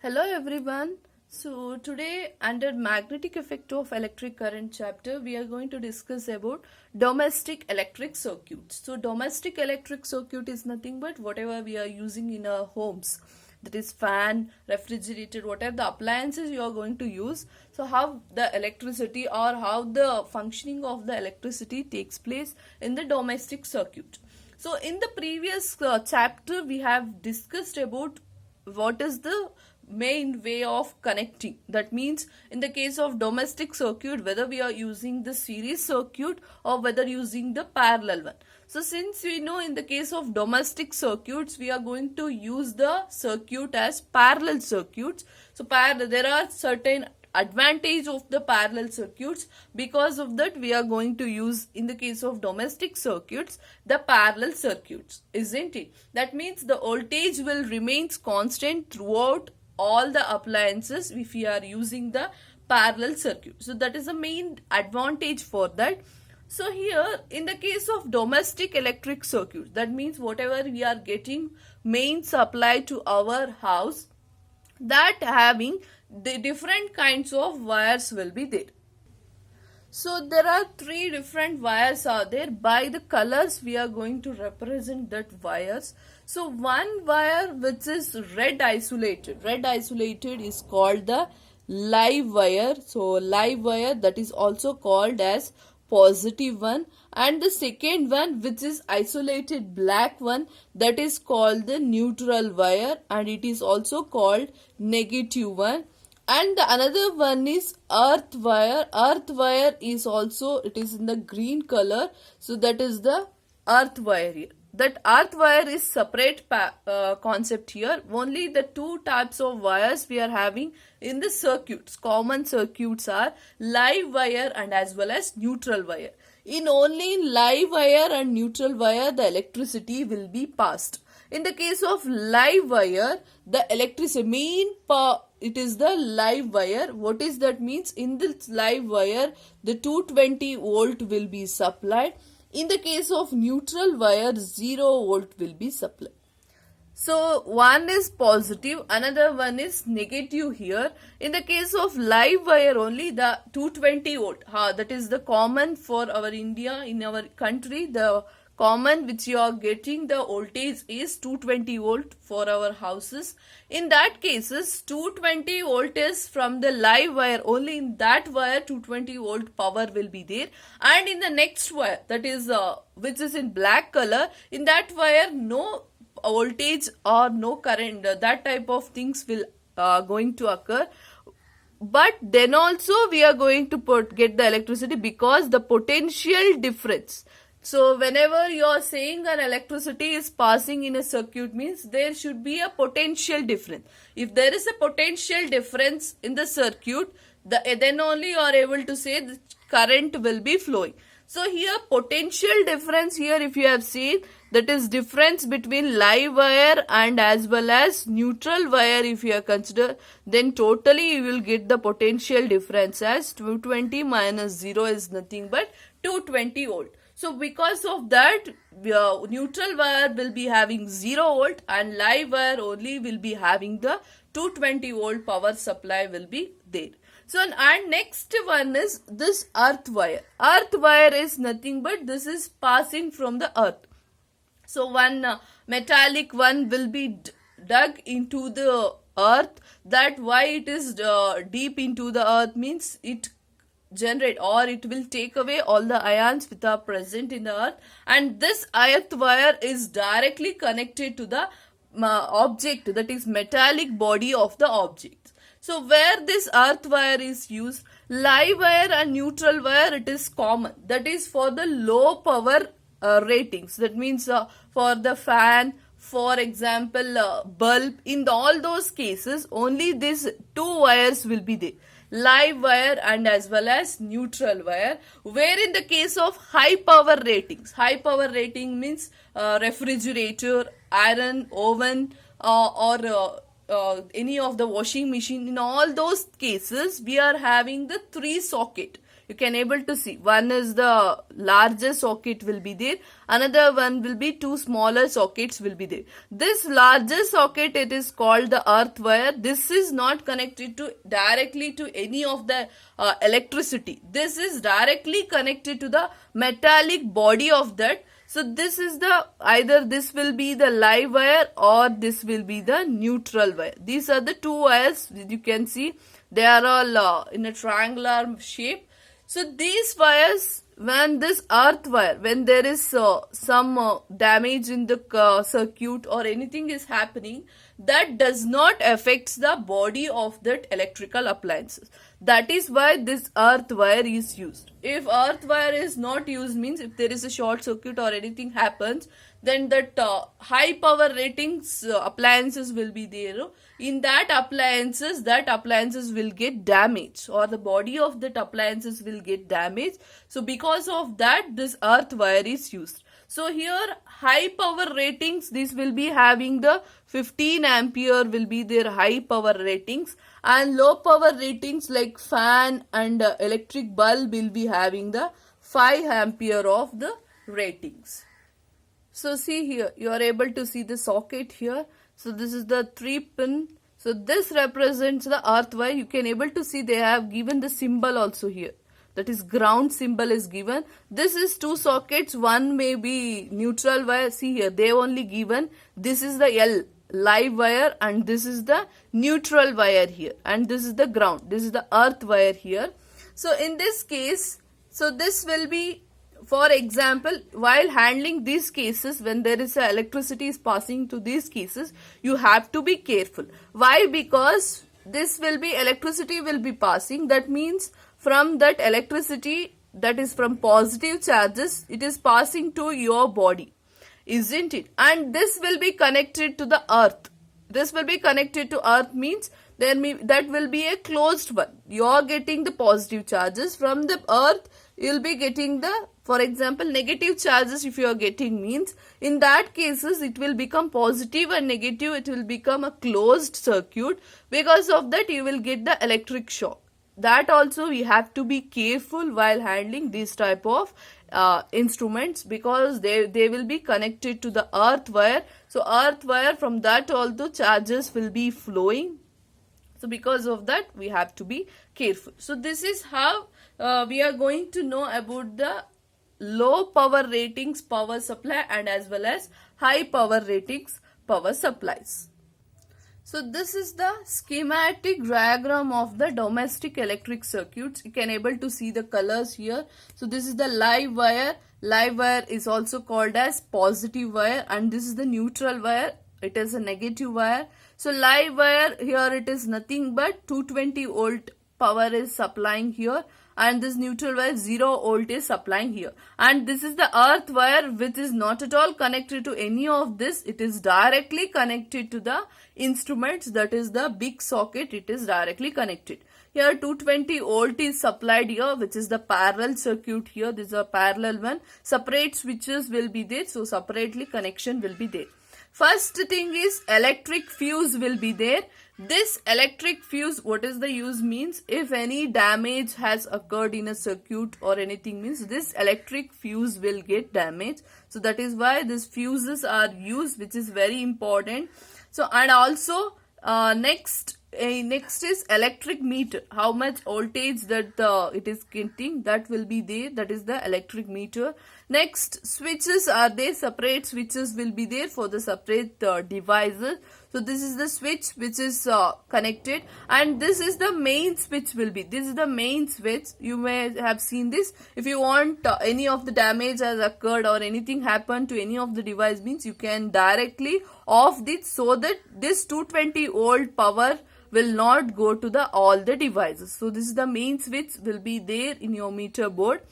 Hello everyone. So today under magnetic effect of electric current chapter we are going to discuss about domestic electric circuits. So domestic electric circuit is nothing but whatever we are using in our homes, that is fan, refrigerator, whatever the appliances you are going to use. So how the electricity or how the functioning of the electricity takes place in the domestic circuit. So in the previous chapter we have discussed about what is the main way of connecting. That means in the case of domestic circuit, whether we are using the series circuit or whether using the parallel one. So since we know in the case of domestic circuits we are going to use the circuit as parallel circuits. So there are certain advantage of the parallel circuits. Because of that we are going to use in the case of domestic circuits the parallel circuits, isn't it? That means the voltage will remains constant throughout all the appliances if we are using the parallel circuit. So that is the main advantage for that. So here in the case of domestic electric circuit, that means whatever we are getting main supply to our house, that having the different kinds of wires will be there. So there are three different wires are there. By the colors we are going to represent that wires. So one wire which is red isolated is called the live wire. So live wire, that is also called as positive one, and the second one which is isolated black one, that is called the neutral wire and it is also called negative one. And the another one is earth wire. Earth wire is also, it is in the green color, so that is the earth wire here. That earth wire is separate concept here. Only the two types of wires we are having in the circuits. Common circuits are live wire and as well as neutral wire. In only live wire and neutral wire the electricity will be passed. In the case of live wire, the electricity main it is the live wire. What is that means? In this live wire the 220 volt will be supplied. In the case of neutral wire 0 volt will be supplied. So one is positive, another one is negative here. In the case of live wire only the 220 volt, that is the common for our India, in our country the common which you are getting the voltage is 220 volt for our houses. In that cases 220 volt is from the live wire. Only in that wire 220 volt power will be there, and in the next wire, that is which is in black color, in that wire no voltage or no current, that type of things will going to occur. But then also we are going to get the electricity because the potential difference. So whenever you are saying an electricity is passing in a circuit, means there should be a potential difference. If there is a potential difference in the circuit, then only you are able to say the current will be flowing. So here potential difference, here if you have seen, that is difference between live wire and as well as neutral wire if you consider, then totally you will get the potential difference as 220 minus 0 is nothing but 220 volt. So because of that, neutral wire will be having 0 volt and live wire only will be having the 220 volt power supply will be there. So and next one is this earth wire. Earth wire is nothing but this is passing from the earth. So one metallic one will be dug into the earth. That why it is deep into the earth means it generate or it will take away all the ions which are present in the earth, and this earth wire is directly connected to the object, that is metallic body of the object. So where this earth wire is used, live wire and neutral wire, it is common, that is for the low power ratings. That means for the fan, for example bulb, in all those cases only these two wires will be there, live wire and as well as neutral wire. Where in the case of high power ratings, high power rating means refrigerator, iron, oven or any of the washing machine, in all those cases we are having the 3 socket. You can able to see one is the larger socket will be there, another one will be two smaller sockets will be there. This larger socket, it is called the earth wire. This is not connected to directly to any of the electricity. This is directly connected to the metallic body of that. So this is the, either this will be the live wire or this will be the neutral wire. These are the two wires. You can see they are all in a triangular shape. So these wires, when this earth wire, when there is some damage in the circuit or anything is happening, that does not affect the body of that electrical appliances. That is why this earth wire is used. If earth wire is not used, means if there is a short circuit or anything happens, then that high power ratings appliances will be there. In that appliances will get damaged, or the body of that appliances will get damaged. So because of that, this earth wire is used. So here high power ratings, this will be having the 15 ampere will be their high power ratings, and low power ratings like fan and electric bulb will be having the 5 ampere of the ratings. So see here, you are able to see the socket here. So this is the 3 pin. So this represents the earth wire. You can able to see they have given the symbol also here. That is ground symbol is given. This is two sockets. One may be neutral wire. See here, they only given. This is the L, live wire, and this is the neutral wire here. And this is the ground. This is the earth wire here. So in this case, so this will be, for example, while handling these cases, when there is a electricity is passing to these cases, you have to be careful. Why? Because this will be, electricity will be passing. That means from that electricity, that is from positive charges, it is passing to your body, isn't it? And this will be connected to the earth. This will be connected to earth means that will be a closed one. You are getting the positive charges from the earth. You will be getting the, for example, negative charges. If you are getting, means in that cases it will become positive and negative. It will become a closed circuit. Because of that, you will get the electric shock. That also we have to be careful while handling these type of instruments, because they will be connected to the earth wire. So earth wire, from that also charges will be flowing. So because of that, we have to be careful. So this is how we are going to know about the low power ratings power supply and as well as high power ratings power supplies. So this is the schematic diagram of the domestic electric circuits. You can able to see the colors here. So this is the live wire. Live wire is also called as positive wire, and this is the neutral wire. It is a negative wire. So live wire, here it is nothing but 220 volt power is supplying here, and this neutral wire 0 volt is supplying here. And this is the earth wire, which is not at all connected to any of this. It is directly connected to the instruments, that is the big socket. It is directly connected. Here 220 volt is supplied here, which is the parallel circuit here. This is a parallel one. Separate switches will be there, so separately connection will be there. First thing is electric fuse will be there. This electric fuse, what is the use means, if any damage has occurred in a circuit or anything, means this electric fuse will get damaged. So that is why these fuses are used, which is very important. So and also next is electric meter. How much voltage that it is getting, that will be there. That is the electric meter. Next, switches are there. Separate switches will be there for the separate devices. So this is the switch which is connected, and this is the main switch will be. This is the main switch. You may have seen this. If you want any of the damage has occurred or anything happened to any of the device, means you can directly off this, so that this 220 volt power will not go to the all the devices. So this is the main switch will be there in your meter board.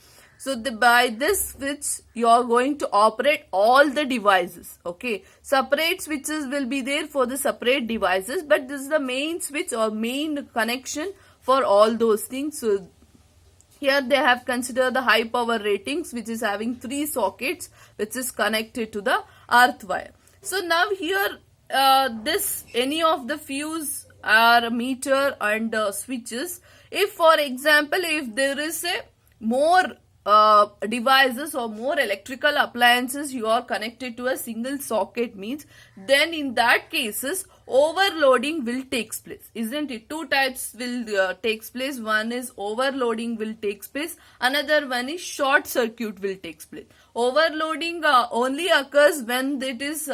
So by this switch, you are going to operate all the devices. Okay. Separate switches will be there for the separate devices, but this is the main switch or main connection for all those things. So here they have considered the high power ratings, which is having 3 sockets, which is connected to the earth wire. So now here this any of the fuse or meter and switches, if for example if there is a more devices or more electrical appliances you are connected to a single socket means, then in that cases overloading will takes place, isn't it? Two types will takes place. One is overloading will takes place, another one is short circuit will takes place. Overloading only occurs when it is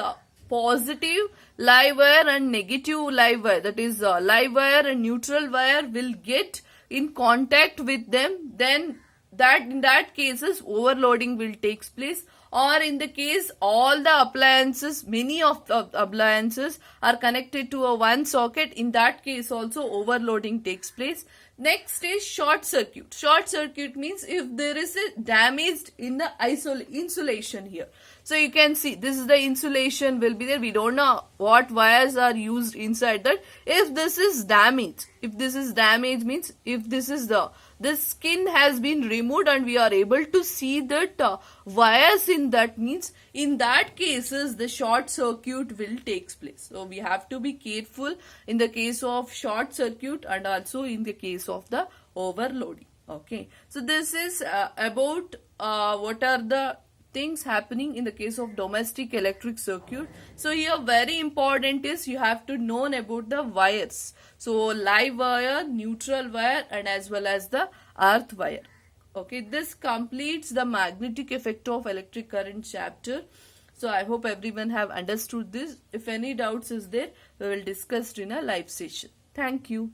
positive live wire and negative live wire, that is live wire and neutral wire will get in contact with them, then that in that cases overloading will takes place. Or in the case all the appliances, many of the appliances are connected to a one socket, in that case also overloading takes place. Next is short circuit. Short circuit means if there is a damage in the insulation here. So you can see this is the insulation will be there. We don't know what wires are used inside that. If this is damaged, means if this is the skin has been removed and we are able to see that wires in that, means in that cases the short circuit will takes place. So we have to be careful in the case of short circuit and also in the case of the overloading. Okay, so this is about what are the things happening in the case of domestic electric circuit. So here very important is you have to know about the wires. So live wire, neutral wire and as well as the earth wire. Okay, this completes the magnetic effect of electric current chapter. So I hope everyone have understood this. If any doubts is there, we will discuss in a live session. Thank you.